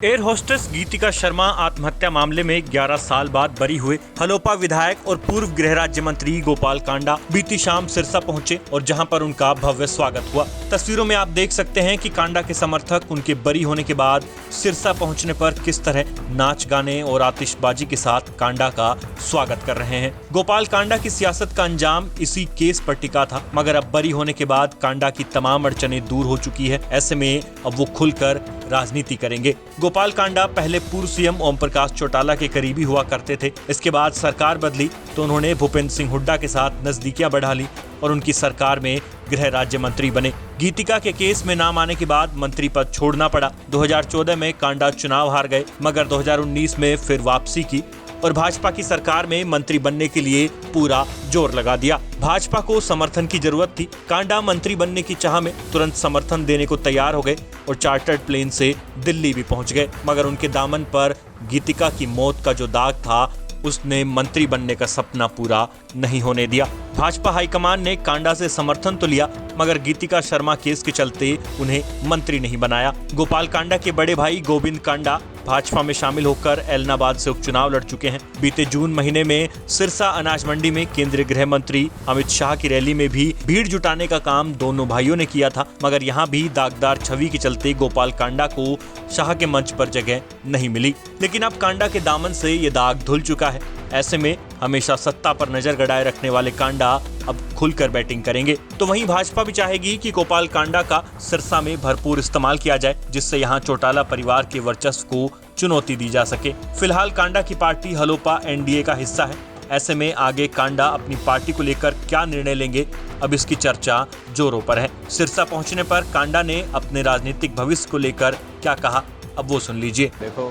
Air hostess गीतिका शर्मा आत्महत्या मामले में 11 साल बाद बरी हुए हलोपा विधायक और पूर्व गृह राज्य मंत्री गोपाल कांडा बीती शाम सिरसा पहुंचे और जहां पर उनका भव्य स्वागत हुआ। तस्वीरों में आप देख सकते हैं कि कांडा के समर्थक उनके बरी होने के बाद सिरसा पहुंचने पर किस तरह नाच गाने और आतिशबाजी के साथ कांडा का स्वागत कर रहे हैं। गोपाल कांडा की सियासत का अंजाम इसी केस पर टिका था, मगर अब बरी होने के बाद कांडा की तमाम अड़चनें दूर हो चुकी है। ऐसे में अब वो खुलकर राजनीति करेंगे। गोपाल कांडा पहले पूर्व सीएम ओम प्रकाश चौटाला के करीबी हुआ करते थे। इसके बाद सरकार बदली तो उन्होंने भूपेंद्र सिंह हुड्डा के साथ नजदीकियां बढ़ा ली और उनकी सरकार में गृह राज्य मंत्री बने। गीतिका के केस में नाम आने के बाद मंत्री पद छोड़ना पड़ा। 2014 में कांडा चुनाव हार गए, मगर 2019 में फिर वापसी की और भाजपा की सरकार में मंत्री बनने के लिए पूरा जोर लगा दिया। भाजपा को समर्थन की जरूरत थी। कांडा मंत्री बनने की चाह में तुरंत समर्थन देने को तैयार हो गए और चार्टर्ड प्लेन से दिल्ली भी पहुंच गए, मगर उनके दामन पर गीतिका की मौत का जो दाग था उसने मंत्री बनने का सपना पूरा नहीं होने दिया। भाजपा हाईकमान ने कांडा से समर्थन तो लिया, मगर गीतिका शर्मा केस के चलते उन्हें मंत्री नहीं बनाया। गोपाल कांडा के बड़े भाई गोविंद कांडा भाजपा में शामिल होकर एलनाबाद से उपचुनाव लड़ चुके हैं। बीते जून महीने में सिरसा अनाज मंडी में केंद्रीय गृह मंत्री अमित शाह की रैली में भी भीड़ जुटाने का काम दोनों भाइयों ने किया था, मगर यहां भी दागदार छवि के चलते गोपाल कांडा को शाह के मंच पर जगह नहीं मिली। लेकिन अब कांडा के दामन से ये दाग धुल चुका है। ऐसे में हमेशा सत्ता पर नजर गड़ाए रखने वाले कांडा अब खुलकर बैटिंग करेंगे। तो वहीं भाजपा भी चाहेगी कि गोपाल कांडा का सिरसा में भरपूर इस्तेमाल किया जाए, जिससे यहां चौटाला परिवार के वर्चस्व को चुनौती दी जा सके। फिलहाल कांडा की पार्टी हलोपा एनडीए का हिस्सा है। ऐसे में आगे कांडा अपनी पार्टी को लेकर क्या निर्णय लेंगे, अब इसकी चर्चा जोरों पर है। सिरसा पहुंचने पर कांडा ने अपने राजनीतिक भविष्य को लेकर क्या कहा, अब वो सुन लीजिए। देखो,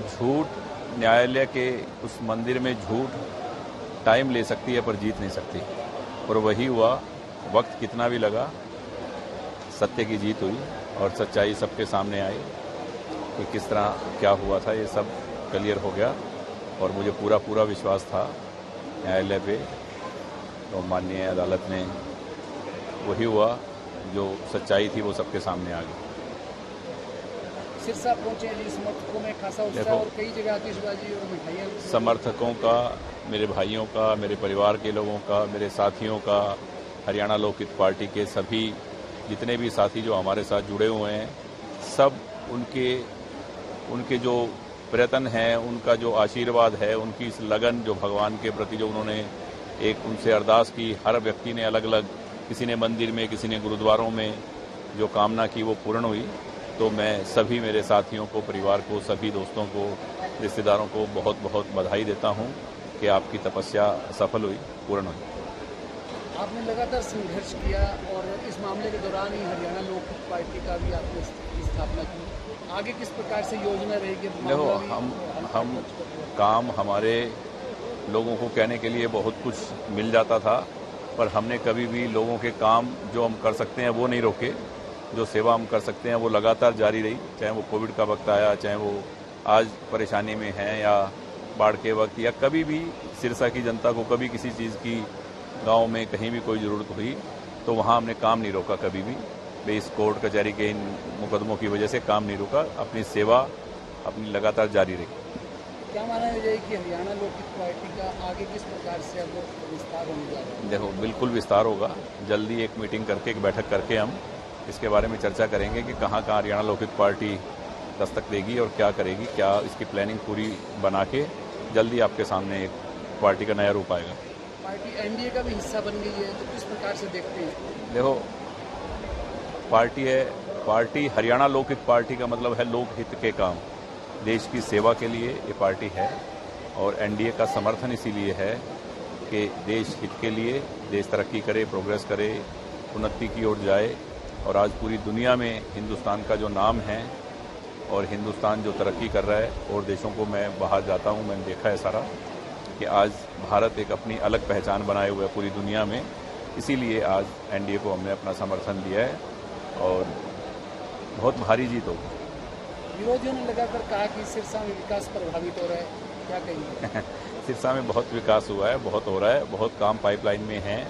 झूठ न्यायालय के उस मंदिर में झूठ टाइम ले सकती है पर जीत नहीं सकती, और वही हुआ। वक्त कितना भी लगा, सत्य की जीत हुई और सच्चाई सबके सामने आई कि किस तरह क्या हुआ था। ये सब क्लियर हो गया और मुझे पूरा विश्वास था न्यायालय पे, तो माननीय अदालत ने वही हुआ, जो सच्चाई थी वो सबके सामने आ गई। सिरसा पहुंचे समर्थकों में खासा उत्साह और कई जगह आतिशबाजी और मिठाइयां। समर्थकों का, मेरे भाइयों का, मेरे परिवार के लोगों का, मेरे साथियों का, हरियाणा लोकहित पार्टी के सभी जितने भी साथी जो हमारे साथ जुड़े हुए हैं, सब उनके जो प्रयत्न हैं, उनका जो आशीर्वाद है, उनकी इस लगन जो भगवान के प्रति जो उन्होंने एक उनसे अरदास की, हर व्यक्ति ने अलग अलग, किसी ने मंदिर में, किसी ने गुरुद्वारों में जो कामना की वो पूर्ण हुई। तो मैं सभी मेरे साथियों को, परिवार को, सभी दोस्तों को, रिश्तेदारों को बहुत बहुत बधाई देता हूं कि आपकी तपस्या सफल हुई, पूर्ण हुई। आपने लगातार संघर्ष किया और इस मामले के दौरान ही हरियाणा लोकहित पार्टी का भी आपने स्थापना की। आगे किस प्रकार से योजना रहेगी? देखो, हम काम, हमारे लोगों को कहने के लिए बहुत कुछ मिल जाता था, पर हमने कभी भी लोगों के काम जो हम कर सकते हैं वो नहीं रोके। जो सेवा हम कर सकते हैं वो लगातार जारी रही, चाहे वो कोविड का वक्त आया, चाहे वो आज परेशानी में हैं, या बाढ़ के वक्त, या कभी भी सिरसा की जनता को कभी किसी चीज़ की, गांव में कहीं भी कोई ज़रूरत हुई तो वहां हमने काम नहीं रोका कभी भी। इस कोर्ट कचहरी के इन मुकदमों की वजह से काम नहीं रोका, अपनी सेवा अपनी लगातार जारी रही। क्या माना जाए कि हरियाणा लोकहित पार्टी का आगे किस प्रकार से अब विस्तार होने जा रहा है? देखो, बिल्कुल विस्तार होगा। जल्दी एक मीटिंग करके, एक बैठक करके हम इसके बारे में चर्चा करेंगे कि कहाँ हरियाणा लोकहित पार्टी दस्तक देगी और क्या करेगी, क्या इसकी प्लानिंग पूरी बना के जल्दी आपके सामने एक पार्टी का नया रूप आएगा। पार्टी एनडीए का भी हिस्सा बन गई है, तो किस प्रकार से देखते हैं? देखो, पार्टी है, पार्टी हरियाणा लोकहित पार्टी का मतलब है लोकहित के काम, देश की सेवा के लिए ये पार्टी है। और एनडीए का समर्थन इसीलिए है कि देश हित के लिए, देश तरक्की करे, प्रोग्रेस करे, उन्नति की ओर जाए। और आज पूरी दुनिया में हिंदुस्तान का जो नाम है और हिंदुस्तान जो तरक्की कर रहा है, और देशों को मैं बाहर जाता हूँ, मैंने देखा है सारा कि आज भारत एक अपनी अलग पहचान बनाए हुए है पूरी दुनिया में। इसीलिए आज एनडीए को हमने अपना समर्थन दिया है और बहुत भारी जीत होगी। विरोधियों ने लगाकर कहा कि सिरसा में विकास प्रभावित हो रहा है, क्या कहेंगे? सिरसा में बहुत विकास हुआ है, बहुत हो रहा है, बहुत काम पाइपलाइन में हैं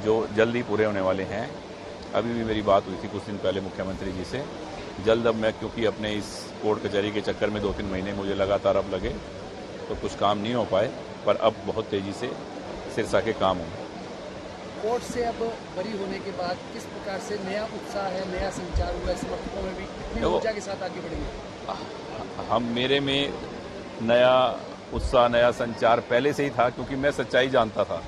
जो जल्दी पूरे होने वाले हैं। अभी भी मेरी बात हुई थी कुछ दिन पहले मुख्यमंत्री जी से, जल्द अब मैं, क्योंकि अपने इस कोर्ट कचहरी के चक्कर में 2-3 महीने मुझे लगातार अब लगे, तो कुछ काम नहीं हो पाए, पर अब बहुत तेज़ी से सिरसा के काम होंगे। कोर्ट से अब बरी होने के बाद किस प्रकार से नया उत्साह है, नया संचार हुआ है, समर्थकों में भी कितनी ऊर्जा के साथ आगे बढ़ेंगे? मेरे में नया उत्साह, नया संचार पहले से ही था, क्योंकि मैं सच्चाई जानता था।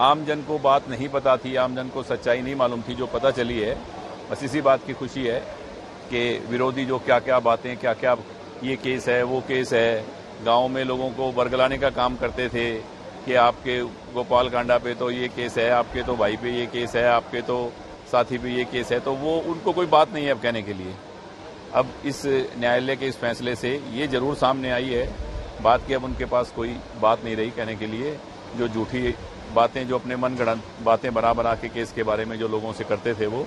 आम जन को बात नहीं पता थी, आम जन को सच्चाई नहीं मालूम थी। जो पता चली है, बस इसी बात की खुशी है कि विरोधी जो क्या क्या बातें, क्या क्या ये केस है, वो केस है, गाँव में लोगों को बरगलाने का काम करते थे कि आपके गोपाल कांडा पे तो ये केस है, आपके तो भाई पे ये केस है, आपके तो साथी पे ये केस है, तो वो उनको कोई बात नहीं है अब कहने के लिए। अब इस न्यायालय के इस फैसले से ये जरूर सामने आई है बात कि अब उनके पास कोई बात नहीं रही कहने के लिए। जो झूठी बातें, जो अपने मनगढ़ंत बातें बना के केस के बारे में जो लोगों से करते थे, वो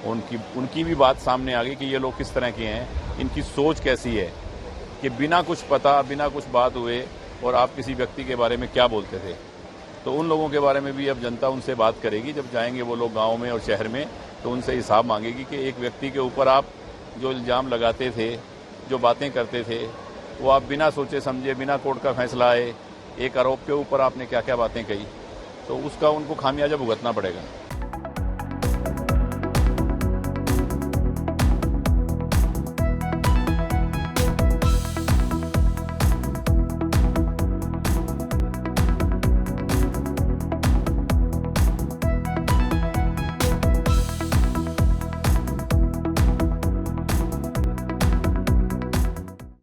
उनकी भी बात सामने आ गई कि ये लोग किस तरह के हैं, इनकी सोच कैसी है कि बिना कुछ पता, बिना कुछ बात हुए और आप किसी व्यक्ति के बारे में क्या बोलते थे। तो उन लोगों के बारे में भी अब जनता उनसे बात करेगी। जब जाएंगे वो लोग गाँव में और शहर में, तो उनसे हिसाब मांगेगी कि एक व्यक्ति के ऊपर आप जो इल्ज़ाम लगाते थे, जो बातें करते थे, वो आप बिना सोचे समझे, बिना कोर्ट का फैसला आए, एक आरोप के ऊपर आपने क्या क्या बातें कही, तो उसका उनको खामियाजा भुगतना पड़ेगा।